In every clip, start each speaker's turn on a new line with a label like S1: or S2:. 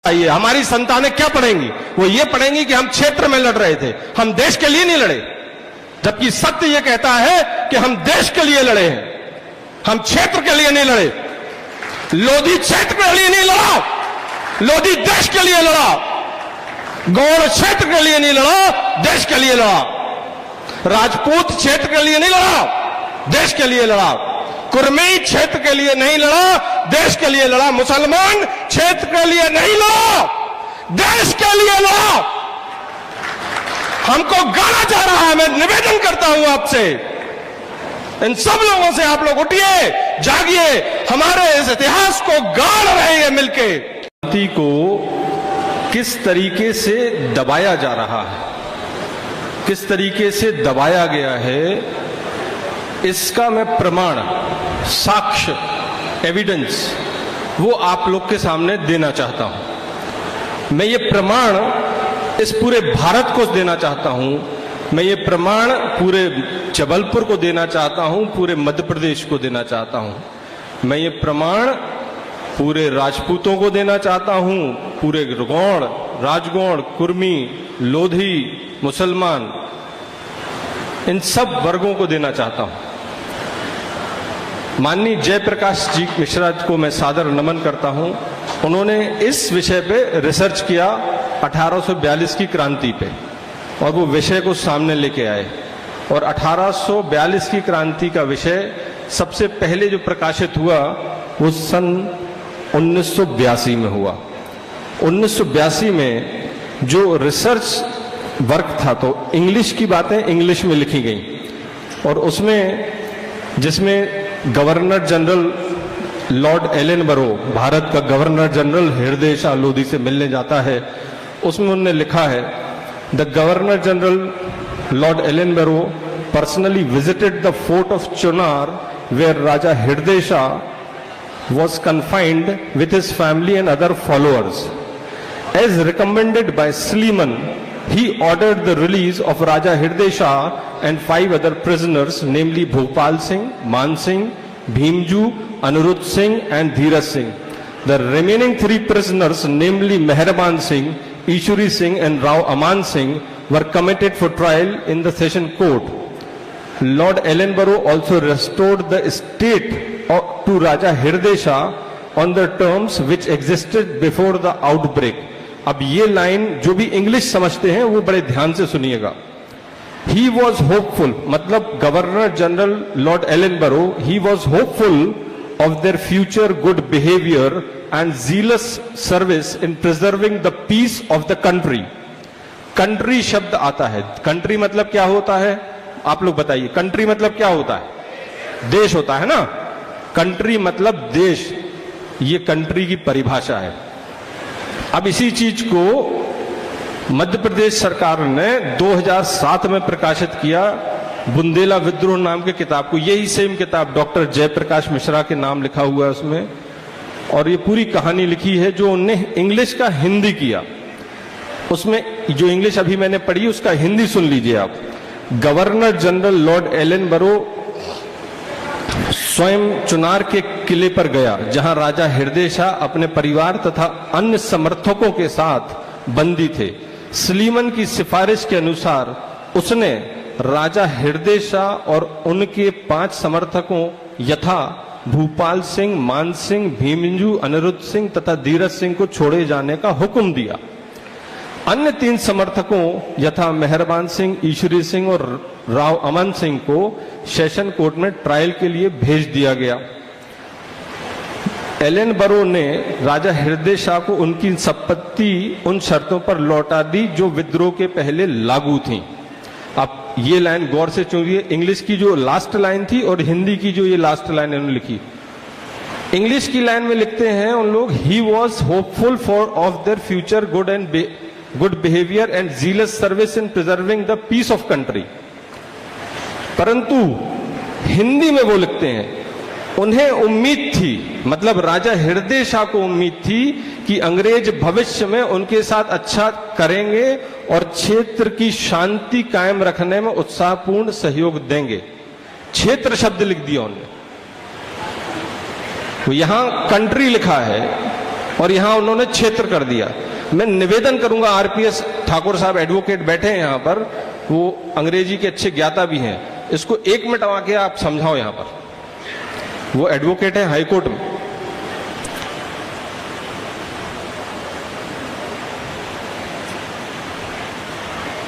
S1: ये हमारी संतानें क्या पढ़ेंगी? वो ये पढ़ेंगी कि हम क्षेत्र में लड़ रहे थे, हम देश के लिए नहीं लड़े। जबकि सत्य ये कहता है कि हम देश के लिए लड़े हैं, हम क्षेत्र के लिए नहीं लड़े। लोधी क्षेत्र के लिए नहीं लड़ा, लोधी देश के लिए लड़ा। गौड़ क्षेत्र के लिए नहीं लड़ा, देश के लिए लड़ा। राजपूत क्षेत्र के लिए नहीं लड़ा, देश के लिए लड़ा। कुर्मी क्षेत्र के लिए नहीं लड़ा, देश के लिए लड़ा। मुसलमान क्षेत्र के लिए नहीं लड़ा, देश के लिए लड़ा। हमको गाना जा रहा है। मैं निवेदन करता हूं आपसे, इन सब लोगों से, आप लोग उठिए, जागिए, हमारे इस इतिहास को गाड़ रहे हैं मिलके। शांति को किस तरीके से दबाया जा रहा है, किस तरीके से दबाया गया है, इसका मैं प्रमाण, साक्ष्य, एविडेंस वो आप लोग के सामने देना चाहता हूं। मैं ये प्रमाण इस पूरे भारत को देना चाहता हूं। मैं ये प्रमाण पूरे जबलपुर को देना चाहता हूं, पूरे मध्य प्रदेश को देना चाहता हूं। मैं ये प्रमाण पूरे राजपूतों को देना चाहता हूं, पूरे गौड़, राजगौड़, कुर्मी, लोधी, मुसलमान, इन सब वर्गों को देना चाहता हूं। माननीय जयप्रकाश जी मिश्रा को मैं सादर नमन करता हूं। उन्होंने इस विषय पे रिसर्च किया 1842 की क्रांति पे, और वो विषय को सामने लेके आए। और 1842 की क्रांति का विषय सबसे पहले जो प्रकाशित हुआ वो सन 1982 में हुआ। 1982 में जो रिसर्च वर्क था, तो इंग्लिश की बातें इंग्लिश में लिखी गई, और उसमें जिसमें governor general Lord Ellenborough, Bharat का गवर्नर जनरल हृदय शाह लोधी से मिलने जाता है, उसमें उन्होंने लिखा है, the governor general Lord Ellenborough personally visited the fort of Chunar where Raja Hriday Shah was confined with his family and other followers. As recommended by Sleeman, he ordered the release of Raja Hirday Shah and 5 other prisoners, namely Bhopal Singh, Man Singh, Bhimju, Anirudh Singh and Dheeraj Singh. The remaining 3 prisoners, namely Mehraban Singh, Ishuri Singh and Rao Aman Singh, were committed for trial in the session court. Lord Ellenborough also restored the estate to Raja Hirday Shah on the terms which existed before the outbreak. अब ये line जो भी English समझते हैं वो बड़े ध्यान से सुनिएगा। He was hopeful, मतलब governor general Lord Ellenborough, he was hopeful of their future good behavior and zealous service in preserving the peace of the country. Country शब्द आता है, कंट्री मतलब क्या होता है आप लोग बताइए? कंट्री मतलब क्या होता है? देश होता है ना। कंट्री मतलब देश, ये कंट्री की परिभाषा है। अब इसी चीज को मध्य प्रदेश सरकार ने 2007 में प्रकाशित किया, बुंदेला विद्रोह नाम के किताब को। यही सेम किताब डॉक्टर जयप्रकाश मिश्रा के नाम लिखा हुआ है उसमें, और ये पूरी कहानी लिखी है जो उनने इंग्लिश का हिंदी किया। उसमें जो इंग्लिश अभी मैंने पढ़ी उसका हिंदी सुन लीजिए आप। गवर्नर जनरल लॉर्ड एलेनबरो स्वयं चुनार के किले पर गया, जहां राजा हृदय शाह अपने परिवार तथा अन्य समर्थकों के साथ बंदी थे। स्लीमन की सिफारिश के अनुसार उसने राजा हृदय शाह और उनके 5 समर्थकों यथा भूपाल सिंह, मान सिंह, भीमंजू, अनिरुद्ध सिंह तथा धीरज सिंह को छोड़े जाने का हुक्म दिया। अन्य 3 समर्थकों यथा मेहरबान सिंह, ईश्वरी सिंह और राव अमन सिंह को सेशन कोर्ट में ट्रायल के लिए भेज दिया गया। एलेनबरो ने राजा हृदय शाह को उनकी संपत्ति उन शर्तों पर लौटा दी जो विद्रोह के पहले लागू थी। अब ये लाइन गौर से सुनिए, इंग्लिश की जो लास्ट लाइन थी और हिंदी की जो ये लास्ट लाइन इन्होंने लिखी। इंग्लिश की लाइन में लिखते हैं उन लोग, he was hopeful for of their future good behaviour and zealous service in preserving the peace of country. परंतु हिंदी में वो लिखते हैं, उन्हें उम्मीद थी, मतलब राजा हृदय शाह को उम्मीद थी कि अंग्रेज भविष्य में उनके साथ अच्छा करेंगे और क्षेत्र की शांति कायम रखने में उत्साहपूर्ण सहयोग देंगे। क्षेत्र शब्द लिख दिया उन्होंने, तो यहां कंट्री लिखा है, और यहां उन्होंने क्षेत्र कर दिया। मैं निवेदन करूंगा, आरपीएस ठाकुर साहब एडवोकेट बैठे हैं यहां पर, वो अंग्रेजी के अच्छे ज्ञाता भी हैं, इसको 1 मिनट आके आप समझाओ यहां पर। वो एडवोकेट है हाईकोर्ट में।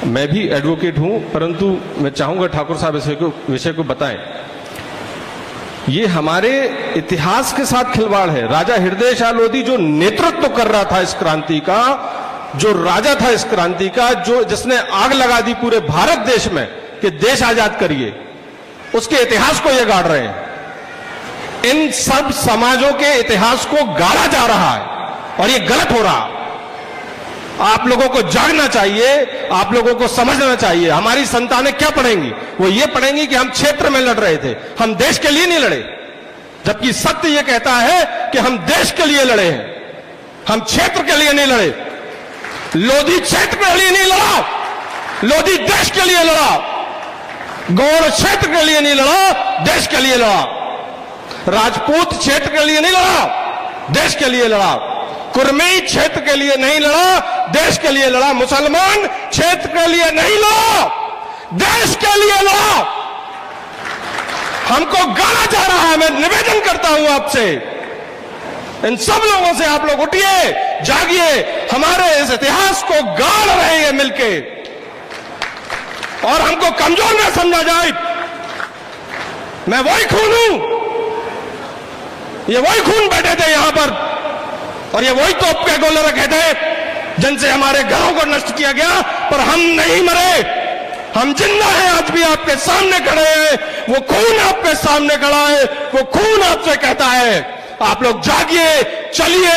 S1: मैं भी एडवोकेट हूं, परंतु मैं चाहूंगा ठाकुर साहब इस विषय को बताएं। ये हमारे इतिहास के साथ खिलवाड़ है। राजा हृदय शाह लोधी जो नेतृत्व कर रहा था इस क्रांति का, जो राजा था इस क्रांति का, जो जिसने आग लगा दी पूरे भारत देश में कि देश आजाद करिए, उसके इतिहास को ये गाड़ रहे हैं। इन सब समाजों के इतिहास को गाड़ा जा रहा है और ये गलत हो रहा है। आप लोगों को जागना चाहिए, आप लोगों को समझना चाहिए। हमारी संतानें क्या पढ़ेंगी? वो ये पढ़ेंगी कि हम क्षेत्र में लड़ रहे थे, हम देश के लिए नहीं लड़े, जबकि सत्य ये कहता है कि हम देश के लिए लड़े हैं, हम क्षेत्र के लिए नहीं लड़े। लोधी क्षेत्र के लिए नहीं लड़ा, लोधी देश के लिए लड़ा। गौड़ क्षेत्र के लिए नहीं लड़ा, देश के लिए लड़ा। राजपूत क्षेत्र के लिए नहीं लड़ा, देश के लिए लड़ा। कुर्मी क्षेत्र के लिए नहीं लड़ा, देश के लिए लड़ा। मुसलमान क्षेत्र के लिए नहीं लड़ा, देश के लिए लड़ा। हमको गाला जा रहा है। मैं निवेदन करता हूं आपसे, इन सब लोगों से, आप लोग उठिए, जागिए। हमारे इस इतिहास को गाड़ रहे हैं मिलके, और हमको कमजोर न समझा जाए। मैं वही खून हूं, ये वही खून बैठे थे यहां पर, और ये वही तोप के गोले रखे थे जिनसे हमारे घरों को नष्ट किया गया, पर हम नहीं मरे, हम जिंदा हैं। आज भी आपके सामने खड़े हैं, वो खून आपके सामने खड़ा है, वो खून आपसे कहता है आप लोग जागिए, चलिए,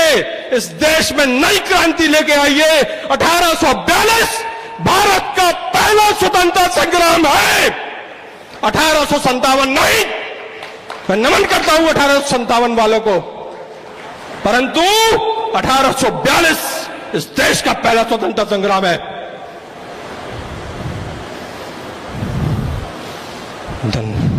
S1: इस देश में नई क्रांति लेके आइए। 1842 भारत का पहला स्वतंत्रता संग्राम है, 1857 नहीं। मैं नमन करता हूं 1857 वालों को, परंतु 1842 इस देश का पहला स्वतंत्रता संग्राम है। धन्यवाद।